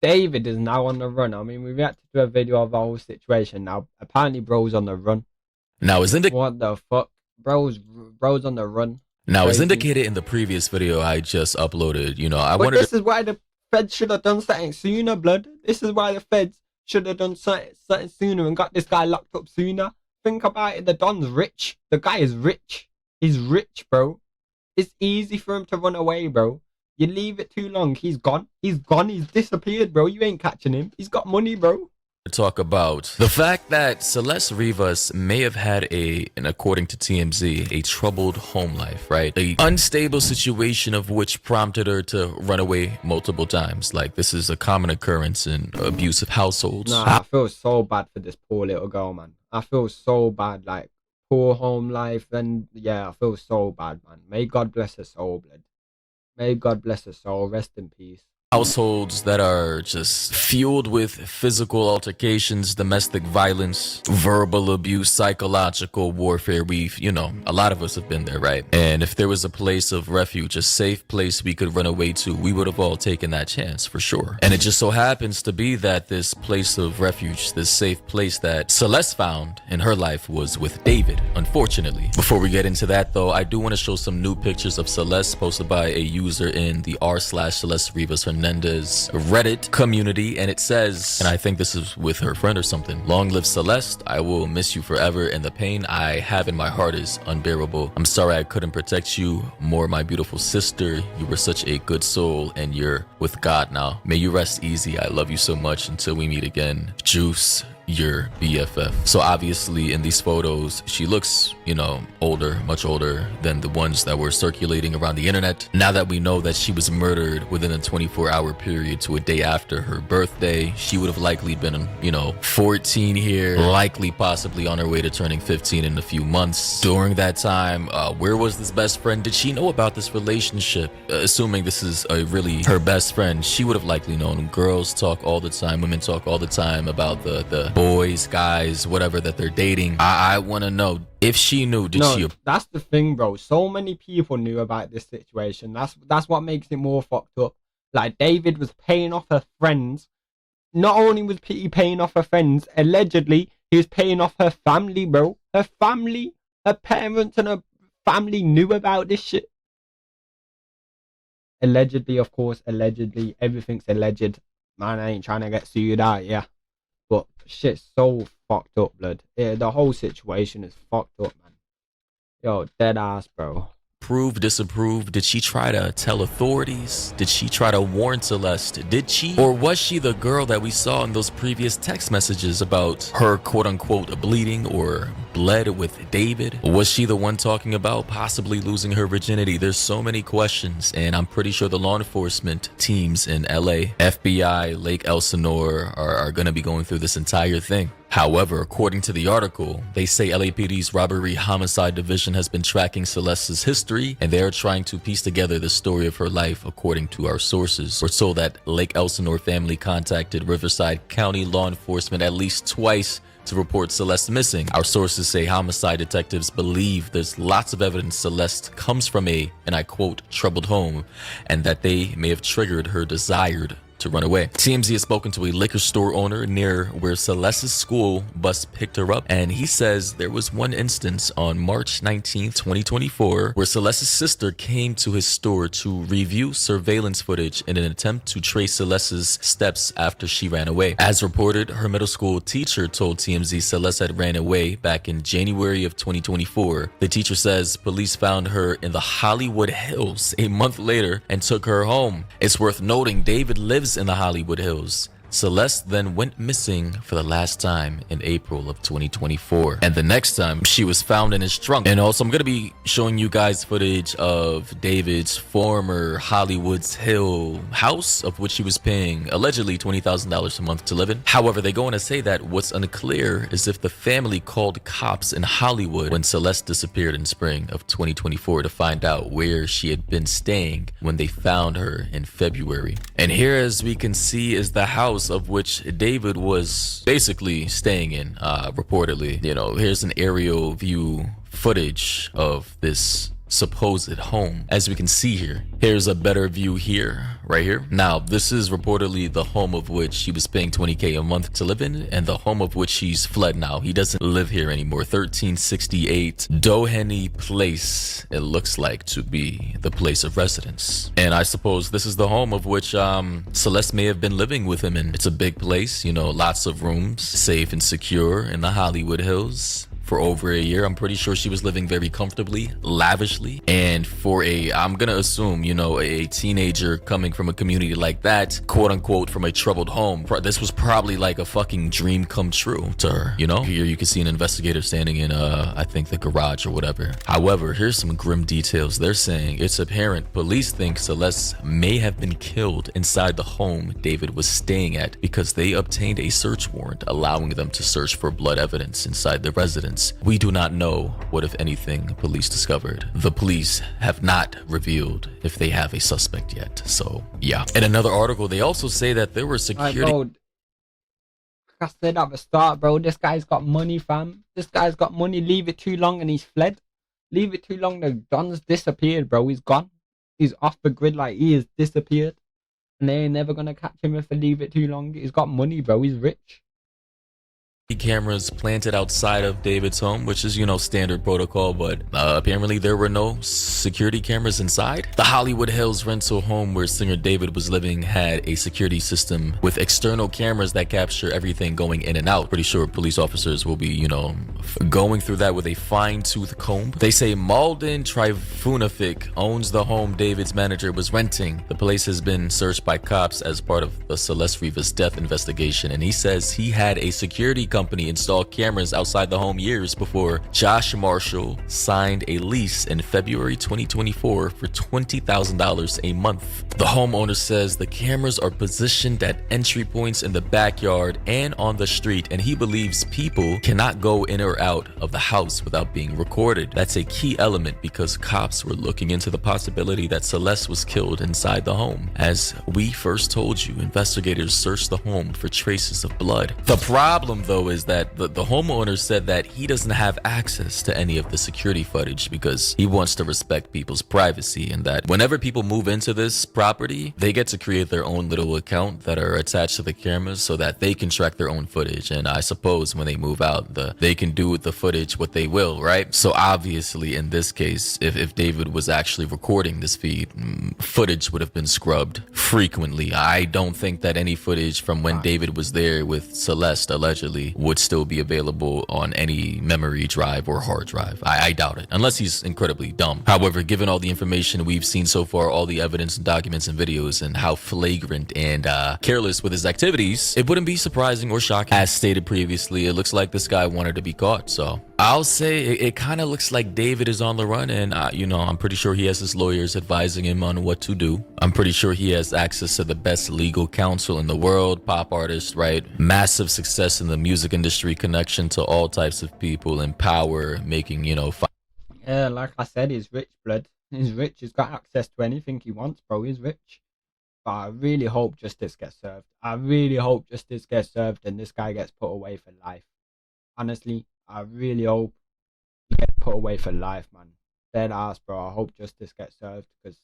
David is now on the run. I mean, we reacted to a video of the whole situation. Now, apparently, bro's on the run. Now, What the fuck? Bro's on the run. Now, as Crazy. indicated in the previous video I just uploaded, you know, But this is why the feds should have done something sooner, blood. This is why the feds should have done something sooner and got this guy locked up sooner. Think about it. The Don's rich. The guy is rich. He's rich, bro. It's easy for him to run away, bro. You leave it too long, he's gone. He's gone. He's disappeared, bro. You ain't catching him. He's got money, bro. Talk about the fact that Celeste Rivas may have had and according to TMZ, a troubled home life, right? A unstable situation of which prompted her to run away multiple times. Like, this is a common occurrence in abusive households. Nah, I feel so bad for this poor little girl, man. I feel so bad, like, poor home life, and yeah, I feel so bad, man. May God bless her soul, blood. May God bless her soul. Rest in peace. Households that are just fueled with physical altercations, domestic violence, verbal abuse, psychological warfare. A lot of us have been there, right? And if there was a place of refuge, a safe place we could run away to, we would have all taken that chance for sure. And it just so happens to be that this place of refuge, this safe place that Celeste found in her life was with David, unfortunately. Before we get into that though, I do want to show some new pictures of Celeste posted by a user in the r/Celeste Rivas Hernandez Reddit community, and it says, and I think this is with her friend or something, "Long live Celeste, I will miss you forever, and the pain I have in my heart is unbearable. I'm sorry I couldn't protect you more, my beautiful sister. You were such a good soul, and you're with God now. May you rest easy. I love you so much. Until we meet again. Juice, your BFF." So obviously in these photos, she looks, older, much older than the ones that were circulating around the internet. Now that we know that she was murdered within a 24-hour period to a day after her birthday, she would have likely been, 14 here, likely possibly on her way to turning 15 in a few months. During that time, where was this best friend? Did she know about this relationship? Assuming this is really her best friend, she would have likely known. Girls talk all the time, women talk all the time about the boys, guys, whatever that they're dating. I want to know if she knew. That's the thing, bro. So many people knew about this situation. That's what makes it more fucked up. Like, David was paying off her friends. Not only was he paying off her friends, allegedly he was paying off her family, bro. Her family, her parents and her family knew about this shit. Allegedly, of course, allegedly. Everything's alleged. Man, I ain't trying to get sued out, yeah. But shit's so fucked up, blood. Yeah, the whole situation is fucked up, man. Yo, dead ass, bro. Approve, disapprove? Did she try to tell authorities? Did she try to warn Celeste? Did she? Or was she the girl that we saw in those previous text messages about her quote-unquote bleeding or bled with David? Was she the one talking about possibly losing her virginity? There's so many questions, and I'm pretty sure the law enforcement teams in LA, FBI, Lake Elsinore are going to be going through this entire thing. However, according to the article, they say LAPD's Robbery Homicide Division has been tracking Celeste's history, and they are trying to piece together the story of her life. According to our sources, we're told that Lake Elsinore family contacted Riverside County law enforcement at least twice to report Celeste missing. Our sources say homicide detectives believe there's lots of evidence Celeste comes from and I quote, troubled home, and that they may have triggered her desired to run away. TMZ has spoken to a liquor store owner near where Celeste's school bus picked her up, and he says there was one instance on March 19th, 2024, where Celeste's sister came to his store to review surveillance footage in an attempt to trace Celeste's steps after she ran away. As reported, her middle school teacher told TMZ Celeste had ran away back in January of 2024. The teacher says police found her in the Hollywood Hills a month later and took her home. It's worth noting David lives in the Hollywood Hills. Celeste then went missing for the last time in April of 2024. And the next time she was found in his trunk. And also I'm going to be showing you guys footage of David's former Hollywood's Hill house, of which he was paying allegedly $20,000 a month to live in. However, they go on to say that what's unclear is if the family called cops in Hollywood when Celeste disappeared in spring of 2024 to find out where she had been staying when they found her in February. And here, as we can see, is the house of which David was basically staying in, reportedly. Here's an aerial view footage of this supposed home. As we can see here, here's a better view here, right here. Now, this is reportedly the home of which he was paying $20K a month to live in, and the home of which he's fled now. He doesn't live here anymore. 1368 Doheny Place, it looks like to be the place of residence. And I suppose this is the home of which Celeste may have been living with him in. It's a big place, you know, lots of rooms, safe and secure in the Hollywood Hills. For over a year, I'm pretty sure she was living very comfortably, lavishly. And for I'm gonna assume, you know, a teenager coming from a community like that, quote unquote, from a troubled home, this was probably like a fucking dream come true to her, you know? Here you can see an investigator standing in, I think the garage or whatever. However, here's some grim details. They're saying it's apparent police think Celeste may have been killed inside the home David was staying at because they obtained a search warrant allowing them to search for blood evidence inside the residence. We do not know what, if anything, police discovered. The police have not revealed if they have a suspect yet. So, yeah. In another article, they also say that there were security... Bro, like I said at the start, bro, this guy's got money, fam. This guy's got money. Leave it too long and he's fled. Leave it too long, the Don's disappeared, bro. He's gone. He's off the grid like he is disappeared. And they ain't never gonna catch him if they leave it too long. He's got money, bro. He's rich. Cameras planted outside of David's home, which is, you know, standard protocol, but apparently there were no security cameras inside. The Hollywood Hills rental home where singer David was living had a security system with external cameras that capture everything going in and out. Pretty sure police officers will be, you know, going through that with a fine-tooth comb. They say Malden Trifunovic owns the home David's manager was renting. The place has been searched by cops as part of the Celeste Rivas death investigation, and he says he had a security company installed cameras outside the home years before Josh Marshall signed a lease in February 2024 for $20,000 a month. The homeowner says the cameras are positioned at entry points in the backyard and on the street, and he believes people cannot go in or out of the house without being recorded. That's a key element because cops were looking into the possibility that Celeste was killed inside the home. As we first told you, investigators searched the home for traces of blood. The problem, though, is that the homeowner said that he doesn't have access to any of the security footage because he wants to respect people's privacy, and that whenever people move into this property, they get to create their own little account that are attached to the cameras so that they can track their own footage. And I suppose when they move out, they can do with the footage what they will, right? So obviously in this case, if David was actually recording this feed, footage would have been scrubbed frequently. I don't think that any footage from when David was there with Celeste allegedly would still be available on any memory drive or hard drive. I doubt it, unless he's incredibly dumb. However, given all the information we've seen so far, all the evidence and documents and videos, and how flagrant and careless with his activities, it wouldn't be surprising or shocking. As stated previously, it looks like this guy wanted to be caught. So I'll say it kind of looks like David is on the run, and you know, I'm pretty sure he has his lawyers advising him on what to do. I'm pretty sure he has access to the best legal counsel in the world, pop artist, right? Massive success in the music industry, connection to all types of people, and power, making, you know, yeah, like I said, he's rich, blood. He's rich. He's got access to anything he wants, bro. He's rich. But I really hope justice gets served. I really hope justice gets served and this guy gets put away for life. Honestly, I really hope he gets put away for life, man. Dead ass, bro. I hope justice gets served because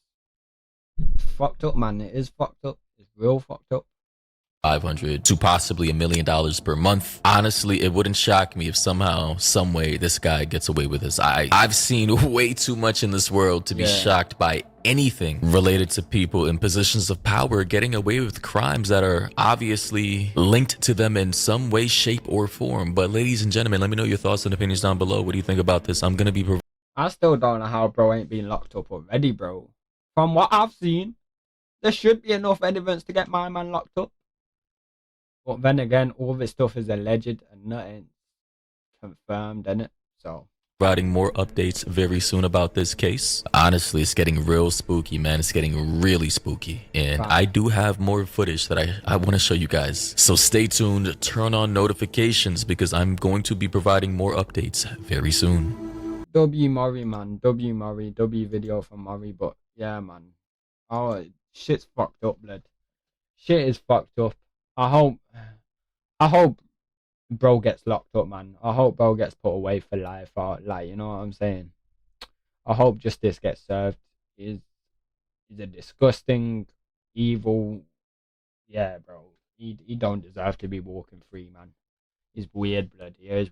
it's fucked up, man. It is fucked up. It's real fucked up. 500 to possibly $1 million per month. Honestly, it wouldn't shock me if somehow, some way, this guy gets away with this. I've seen way too much in this world to be shocked by anything related to people in positions of power getting away with crimes that are obviously linked to them in some way, shape, or form. But ladies and gentlemen, let me know your thoughts and opinions down below. What do you think about this? I'm gonna be I still don't know how bro ain't been locked up already, bro. From what I've seen, there should be enough evidence to get my man locked up. But then again, all this stuff is alleged and nothing confirmed, innit? So providing more updates very soon about this case. Honestly, it's getting real spooky, man. It's getting really spooky. And I do have more footage that I want to show you guys. So stay tuned, turn on notifications because I'm going to be providing more updates very soon. W Murray, man. W Murray. W video from Murray. But yeah, man. Oh, shit's fucked up, blood. Shit is fucked up. I hope bro gets locked up, man. I hope bro gets put away for life, or like, you know what I'm saying? I hope justice gets served. He's a disgusting, evil. Yeah, bro. He don't deserve to be walking free, man. He's weird, blood. He is